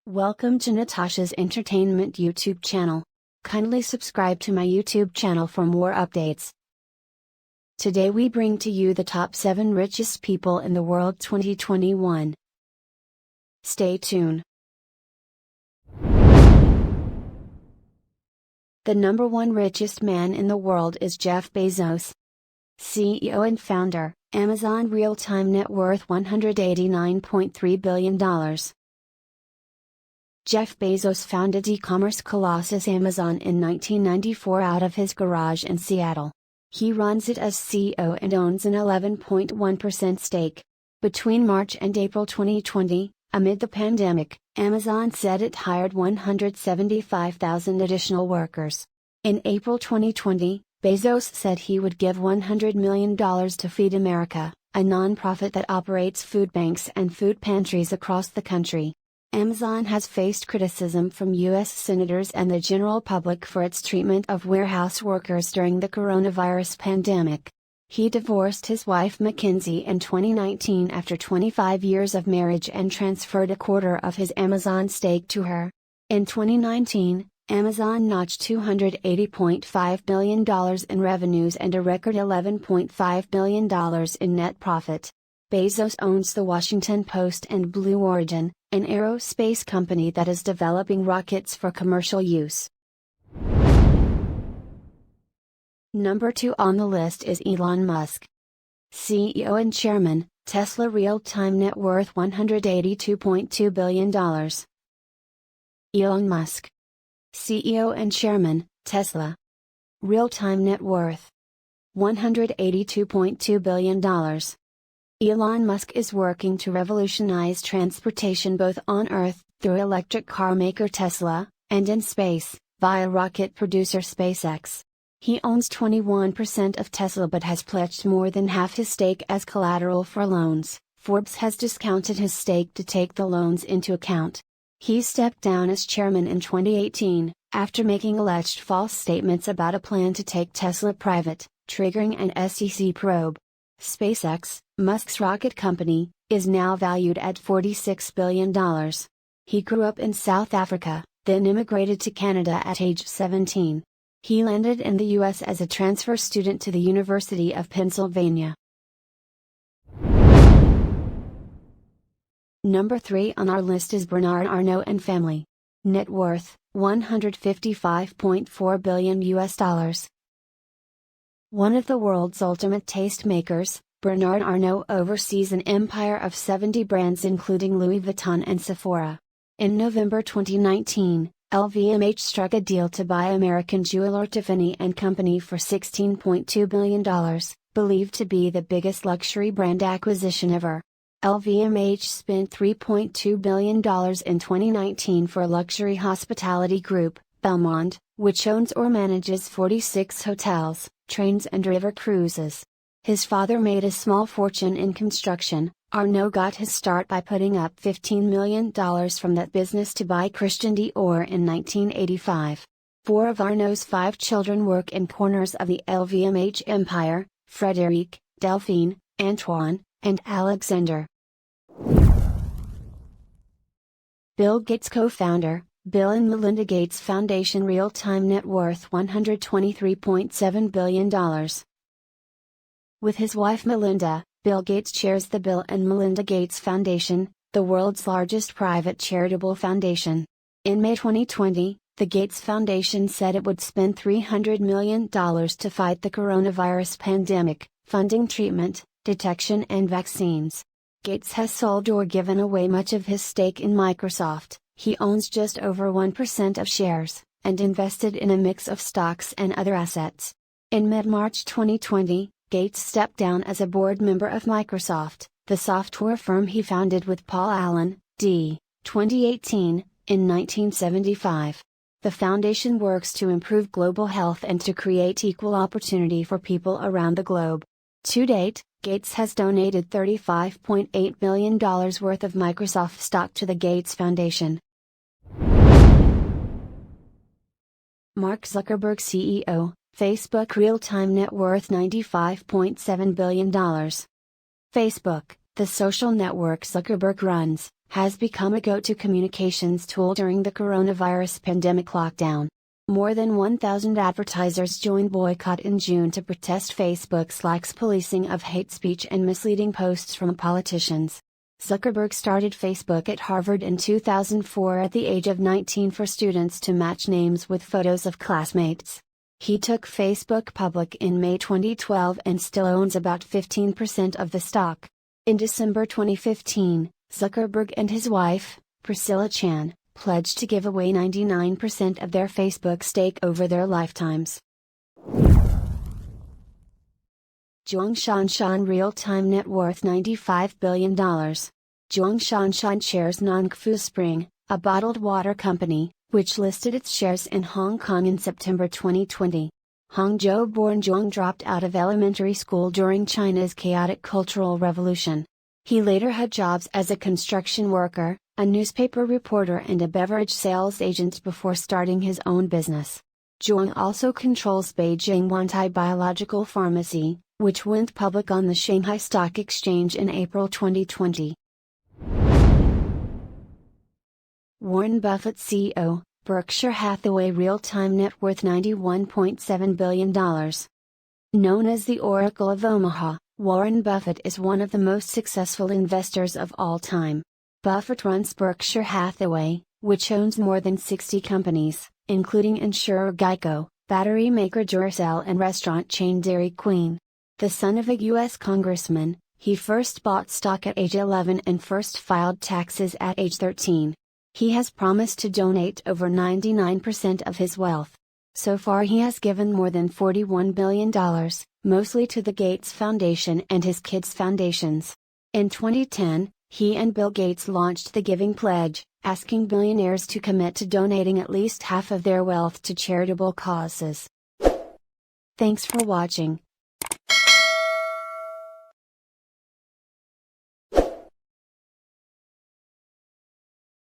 Welcome to Natasha's Entertainment YouTube channel. Kindly subscribe to my YouTube channel for more updates. Today we bring to you the top 7 richest people in the world 2021. Stay tuned. The number 1 richest man in the world is Jeff Bezos, CEO and founder, Amazon real-time net worth $189.3 billion. Jeff Bezos founded e-commerce colossus Amazon in 1994 out of his garage in Seattle. He runs it as CEO and owns an 11.1% stake. Between March and April 2020, amid the pandemic, Amazon said it hired 175,000 additional workers. In April 2020, Bezos said he would give $100 million to Feed America, a nonprofit that operates food banks and food pantries across the country. Amazon has faced criticism from U.S. senators and the general public for its treatment of warehouse workers during the coronavirus pandemic. He divorced his wife Mackenzie in 2019 after 25 years of marriage and transferred a quarter of his Amazon stake to her. In 2019, Amazon notched $280.5 billion in revenues and a record $11.5 billion in net profit. Bezos owns the Washington Post and Blue Origin, an aerospace company that is developing rockets for commercial use. Number 2 on the list is Elon Musk, CEO and Chairman, Tesla real-time net worth $182.2 billion. Elon Musk, CEO and Chairman, Tesla. Real-time net worth $182.2 billion. Elon Musk is working to revolutionize transportation both on Earth, through electric car maker Tesla, and in space, via rocket producer SpaceX. He owns 21% of Tesla but has pledged more than half his stake as collateral for loans. Forbes has discounted his stake to take the loans into account. He stepped down as chairman in 2018, after making alleged false statements about a plan to take Tesla private, triggering an SEC probe. SpaceX, Musk's rocket company, is now valued at $46 billion. He grew up in South Africa, then immigrated to Canada at age 17. He landed in the U.S. as a transfer student to the University of Pennsylvania. Number 3 on our list is Bernard Arnault and family. Net worth, $155.4 billion. One of the world's ultimate tastemakers, Bernard Arnault oversees an empire of 70 brands including Louis Vuitton and Sephora. In November 2019, LVMH struck a deal to buy American jeweler Tiffany & Company for $16.2 billion, believed to be the biggest luxury brand acquisition ever. LVMH spent $3.2 billion in 2019 for luxury hospitality group, Belmond, which owns or manages 46 hotels, trains and river cruises. His father made a small fortune in construction. Arnault got his start by putting up $15 million from that business to buy Christian Dior in 1985. 4 of Arnault's 5 children work in corners of the LVMH empire: Frédéric, Delphine, Antoine, and Alexander. Bill Gates co-founder, Bill and Melinda Gates Foundation real-time net worth $123.7 billion. With his wife Melinda, Bill Gates chairs the Bill and Melinda Gates Foundation, the world's largest private charitable foundation. In May 2020, the Gates Foundation said it would spend $300 million to fight the coronavirus pandemic, funding treatment, detection and vaccines. Gates has sold or given away much of his stake in Microsoft. He owns just over 1% of shares, and invested in a mix of stocks and other assets. In mid-March 2020, Gates stepped down as a board member of Microsoft, the software firm he founded with Paul Allen, d. 2018, in 1975. The foundation works to improve global health and to create equal opportunity for people around the globe. To date, Gates has donated $35.8 billion worth of Microsoft stock to the Gates Foundation. Mark Zuckerberg CEO, Facebook real-time net worth $95.7 billion. Facebook, the social network Zuckerberg runs, has become a go-to communications tool during the coronavirus pandemic lockdown. More than 1,000 advertisers joined boycott in June to protest Facebook's lax policing of hate speech and misleading posts from politicians. Zuckerberg started Facebook at Harvard in 2004 at the age of 19 for students to match names with photos of classmates. He took Facebook public in May 2012 and still owns about 15% of the stock. In December 2015, Zuckerberg and his wife, Priscilla Chan, pledged to give away 99% of their Facebook stake over their lifetimes. Zhong Shanshan real-time net worth $95 billion. Zhong Shanshan shares Nongfu Spring, a bottled water company, which listed its shares in Hong Kong in September 2020. Hangzhou-born Zhong dropped out of elementary school during China's chaotic Cultural Revolution. He later had jobs as a construction worker, a newspaper reporter and a beverage sales agent before starting his own business. Zhong also controls Beijing Wantai Biological Pharmacy, which went public on the Shanghai Stock Exchange in April 2020. Warren Buffett CEO, Berkshire Hathaway real-time net worth $91.7 billion. Known as the Oracle of Omaha, Warren Buffett is one of the most successful investors of all time. Buffett runs Berkshire Hathaway, which owns more than 60 companies, including insurer Geico, battery maker Duracell and restaurant chain Dairy Queen. The son of a U.S. congressman, he first bought stock at age 11 and first filed taxes at age 13. He has promised to donate over 99% of his wealth. So far he has given more than $41 billion, mostly to the Gates Foundation and his kids' foundations. In 2010, he and Bill Gates launched the Giving Pledge, asking billionaires to commit to donating at least half of their wealth to charitable causes. Thanks for watching.